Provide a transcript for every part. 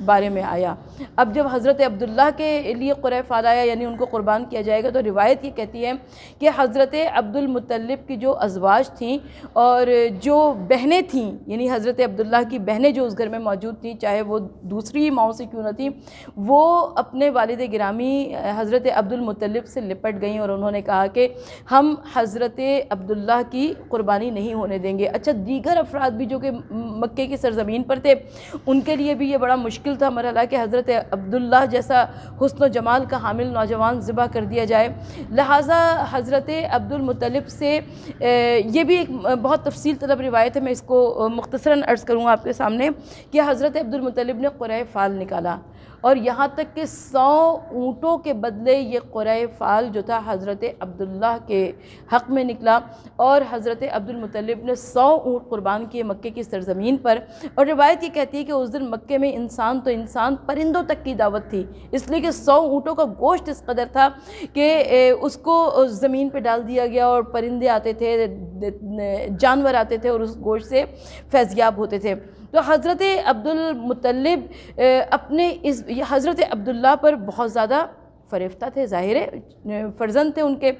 بارے میں آیا۔ اب جب حضرت عبداللہ کے لیے قرہ فال آیا یعنی ان کو قربان کیا جائے گا، تو روایت یہ کہتی ہے کہ حضرت عبد المطلب کی جو ازواج تھیں اور جو بہنیں تھیں، یعنی حضرت عبداللہ کی بہنیں جو اس گھر میں موجود تھیں، چاہے وہ دوسری ماؤں سے کیوں نہ تھیں، وہ اپنے والد گرامی حضرت عبد المطلب سے لپٹ گئیں اور انہوں نے کہا کہ ہم حضرت عبداللہ کی قربانی نہیں ہونے دیں گے۔ اچھا، دیگر افراد بھی جو کہ مکے کی سرزمین پر تھے، ان کے لیے بھی یہ بڑا مشکل تھا مرحلہ کہ حضرت عبداللہ جیسا حسن و جمال کا حامل نوجوان ذبح کر دیا جائے، لہٰذا حضرت عبد المطلب سے یہ بھی ایک بہت تفصیل طلب روایت ہے، میں اس کو مختصراً عرض کروں آپ کے سامنے کہ حضرت عبد المطلب نے قرہ فال نکالا، اور یہاں تک کہ 100 اونٹوں کے بدلے یہ قرہ فال جو تھا حضرت عبداللہ کے حق میں نکلا، اور حضرت عبد المطلب نے 100 اونٹ قربان کیے مکے کی سرزمین پر۔ اور روایت یہ کہتی ہے کہ اس دن مکے میں انسان تو انسان، پرندوں تک کی دعوت تھی، اس لیے کہ 100 اونٹوں کا گوشت اس قدر تھا کہ اس کو زمین پہ ڈال دیا گیا، اور پرندے آتے تھے، جانور آتے تھے اور اس گوشت سے فیضیاب ہوتے تھے۔ تو حضرت عبد المطلب حضرت عبداللہ پر بہت زیادہ فریفتہ تھے، ظاہر ہے فرزند تھے ان کے۔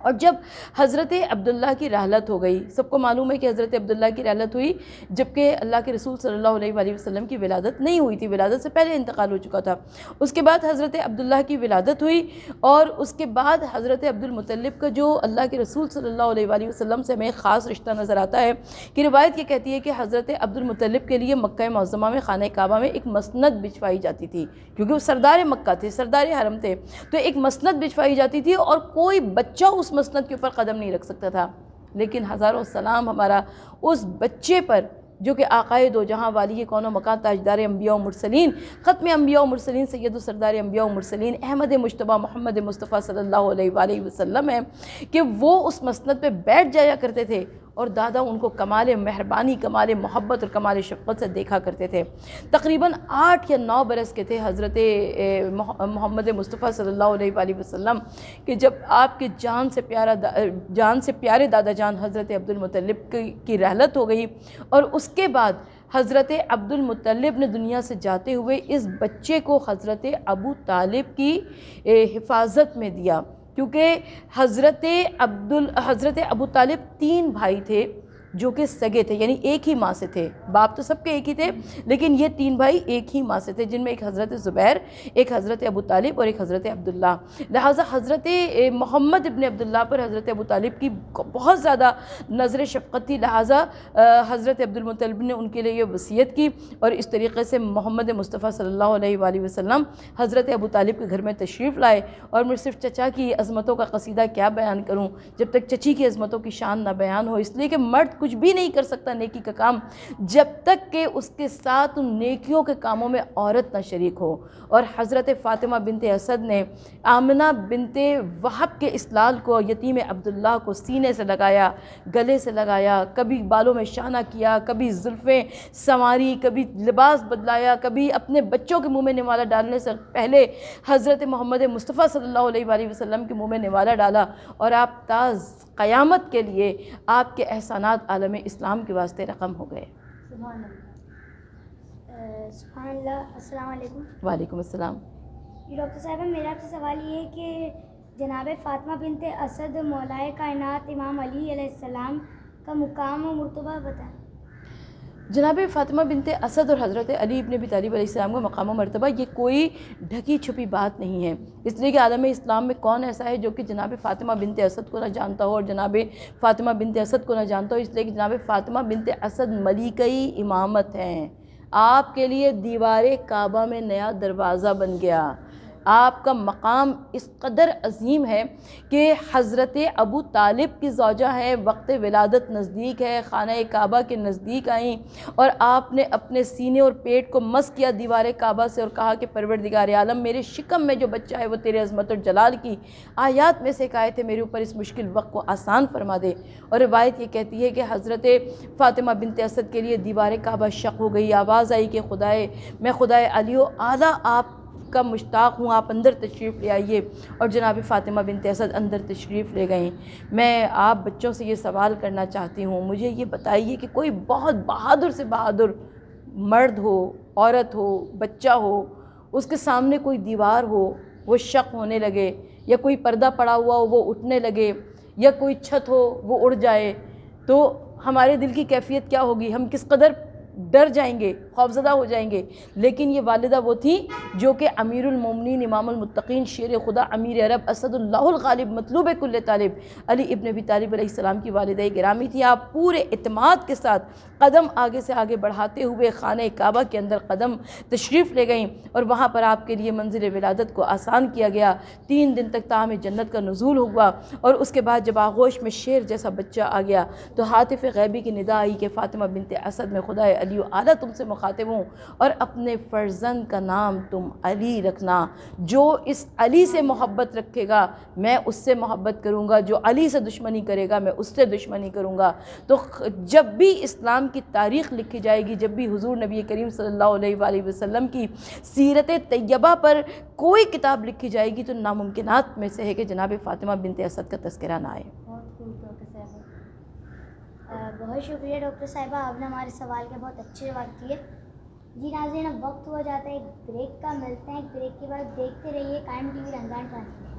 اور جب حضرت عبداللہ کی رحلت ہو گئی، سب کو معلوم ہے کہ حضرت عبداللہ کی رحلت ہوئی جبکہ اللہ کے رسول صلی اللہ علیہ وآلہ وسلم کی ولادت نہیں ہوئی تھی، ولادت سے پہلے انتقال ہو چکا تھا۔ اس کے بعد حضرت عبداللہ کی ولادت ہوئی، اور اس کے بعد حضرت عبد المطلب کا جو اللہ کے رسول صلی اللہ علیہ وآلہ وسلم سے ہمیں ایک خاص رشتہ نظر آتا ہے کہ روایت یہ کہتی ہے کہ حضرت عبد المطلب کے لیے مکہ معظمہ میں خانہ کعبہ میں ایک مسند بچھوائی جاتی تھی، کیونکہ وہ سردار مکہ تھے، سردار حرم تھے، تو ایک مسند بچھوائی جاتی تھی اور کوئی بچہ اس مسند کے اوپر قدم نہیں رکھ سکتا تھا۔ لیکن ہزاروں سلام ہمارا اس بچے پر جو کہ آقائے دو جہاں، والی کون و مکان، تاجدار انبیاء و مرسلین، ختم انبیاء و مرسلین، سید و سردار انبیاء و مرسلین، احمد مجتبیٰ محمد مصطفیٰ صلی اللہ علیہ وآلہ وسلم ہے کہ وہ اس مسند پہ بیٹھ جایا کرتے تھے، اور دادا ان کو کمال مہربانی، کمال محبت اور کمال شفقت سے دیکھا کرتے تھے۔ تقریباً 8 یا 9 برس کے تھے حضرت محمد مصطفیٰ صلی اللہ علیہ وآلہ وسلم کہ جب آپ کے جان سے پیارے دادا جان حضرت عبد المطلب کی رحلت ہو گئی، اور اس کے بعد حضرت عبد المطلب نے دنیا سے جاتے ہوئے اس بچے کو حضرت ابو طالب کی حفاظت میں دیا، کیونکہ حضرت ابو طالب 3 بھائی تھے جو کہ سگے تھے، یعنی ایک ہی ماں سے تھے، باپ تو سب کے ایک ہی تھے، لیکن یہ 3 بھائی ایک ہی ماں سے تھے، جن میں ایک حضرت زبیر، ایک حضرت ابو طالب اور ایک حضرت عبداللہ۔ لہٰذا حضرت محمد ابن عبداللہ پر حضرت ابو طالب کی بہت زیادہ نظر شفقت تھی، لہٰذا حضرت عبد المطلب نے ان کے لیے یہ وصیت کی، اور اس طریقے سے محمد مصطفیٰ صلی اللہ علیہ وآلہ وسلم حضرت ابو طالب کے گھر میں تشریف لائے۔ اور میں صرف چچا کی عظمتوں کا قصیدہ کیا بیان کروں جب تک چچی کی عظمتوں کی شان نہ بیان ہو، اس لیے کہ مرد کچھ بھی نہیں کر سکتا نیکی کا کام جب تک کہ اس کے ساتھ ان نیکیوں کے کاموں میں عورت نہ شریک ہو۔ اور حضرت فاطمہ بنت اسد نے آمنہ بنت وہب کے اسلال کو، یتیم عبداللہ کو سینے سے لگایا، گلے سے لگایا، کبھی بالوں میں شانہ کیا، کبھی زلفیں سنواری، کبھی لباس بدلایا، کبھی اپنے بچوں کے منہ میں نوالا ڈالنے سے پہلے حضرت محمد مصطفیٰ صلی اللہ علیہ وآلہ وسلم کے منہ میں نوالا ڈالا، اور آپ تاز قیامت کے لیے آپ کے احسانات عالم اسلام کے واسطے رقم ہو گئے۔ سبحان اللہ، سبحان اللہ۔ السلام علیکم۔ وعلیکم السلام۔ ڈاکٹر صاحبہ، میرا آپ سے سوال یہ ہے کہ جناب فاطمہ بنت اسد مولائے کائنات امام علی علیہ السلام کا مقام و مرتبہ بتائیں۔ جناب فاطمہ بنت اسد اور حضرت علی ابن ابی طالب علیہ السلام کا مقام و مرتبہ یہ کوئی ڈھکی چھپی بات نہیں ہے، اس لیے کہ عالم اسلام میں کون ایسا ہے جو کہ جناب فاطمہ بنت اسد کو نہ جانتا ہو اور جناب فاطمہ بنت اسد کو نہ جانتا ہو، اس لیے کہ جناب فاطمہ بنت اسد ملکہ امامت ہیں۔ آپ کے لیے دیوار کعبہ میں نیا دروازہ بن گیا، آپ کا مقام اس قدر عظیم ہے کہ حضرت ابو طالب کی زوجہ ہیں، وقت ولادت نزدیک ہے، خانہ کعبہ کے نزدیک آئیں، اور آپ نے اپنے سینے اور پیٹ کو مس کیا دیوار کعبہ سے اور کہا کہ پروردگار عالم، میرے شکم میں جو بچہ ہے وہ تیرے عظمت اور جلال کی آیات میں سے ایک آیت ہے، میرے اوپر اس مشکل وقت کو آسان فرما دے۔ اور روایت یہ کہتی ہے کہ حضرت فاطمہ بنت اسد کے لیے دیوار کعبہ شق ہو گئی، آواز آئی کہ میں خدائے علی و اعلیٰ آپ کا مشتاق ہوں، آپ اندر تشریف لے آئیے، اور جناب فاطمہ بنت اسد اندر تشریف لے گئیں۔ میں آپ بچوں سے یہ سوال کرنا چاہتی ہوں، مجھے یہ بتائیے کہ کوئی بہت بہادر سے بہادر مرد ہو، عورت ہو، بچہ ہو، اس کے سامنے کوئی دیوار ہو وہ شق ہونے لگے، یا کوئی پردہ پڑا ہوا ہو وہ اٹھنے لگے، یا کوئی چھت ہو وہ اڑ جائے، تو ہمارے دل کی کیفیت کیا ہوگی؟ ہم کس قدر ڈر جائیں گے، خوفزدہ ہو جائیں گے۔ لیکن یہ والدہ وہ تھی جو کہ امیر المومنین، امام المتقین، شیر خدا، امیر عرب، اسد اللہ الغالب، مطلوب کل طالب، علی ابن ابی طالب علیہ السلام کی والدہ گرامی تھی۔ آپ پورے اعتماد کے ساتھ قدم آگے سے آگے بڑھاتے ہوئے خانہ کعبہ کے اندر قدم تشریف لے گئیں، اور وہاں پر آپ کے لیے منزل ولادت کو آسان کیا گیا۔ 3 دن تک طعام جنت کا نزول ہوا، اور اس کے بعد جب آغوش میں شیر جیسا بچہ آ گیا تو ہاتف غیبی کی ندا آئی کہ فاطمہ بنت اسد میں خدا علی و اعلیٰ تم سے مخاطب ہوں، اور اپنے فرزند کا نام تم علی رکھنا۔ جو اس علی سے محبت رکھے گا میں اس سے محبت کروں گا، جو علی سے دشمنی کرے گا میں اس سے دشمنی کروں گا۔ تو جب بھی اسلام کی تاریخ لکھی جائے گی، جب بھی حضور نبی کریم صلی اللہ علیہ وآلہ وسلم کی سیرت طیبہ پر کوئی کتاب لکھی جائے گی تو ناممکنات میں سے ہے کہ جناب فاطمہ بنت اسد کا تذکرہ نہ آئے۔ بہت خوب ڈاکٹر صاحبہ، بہت شکریہ ڈاکٹر صاحبہ، آپ نے ہمارے سوال کے بہت اچھے جواب دیے۔ جی ناظرین، اب وقت ہو جاتا ہے ایک بریک کا، ملتے ہیں ایک بریک کے بعد، دیکھتے رہیے قائم ٹی وی رمضان ٹرانسمیشن۔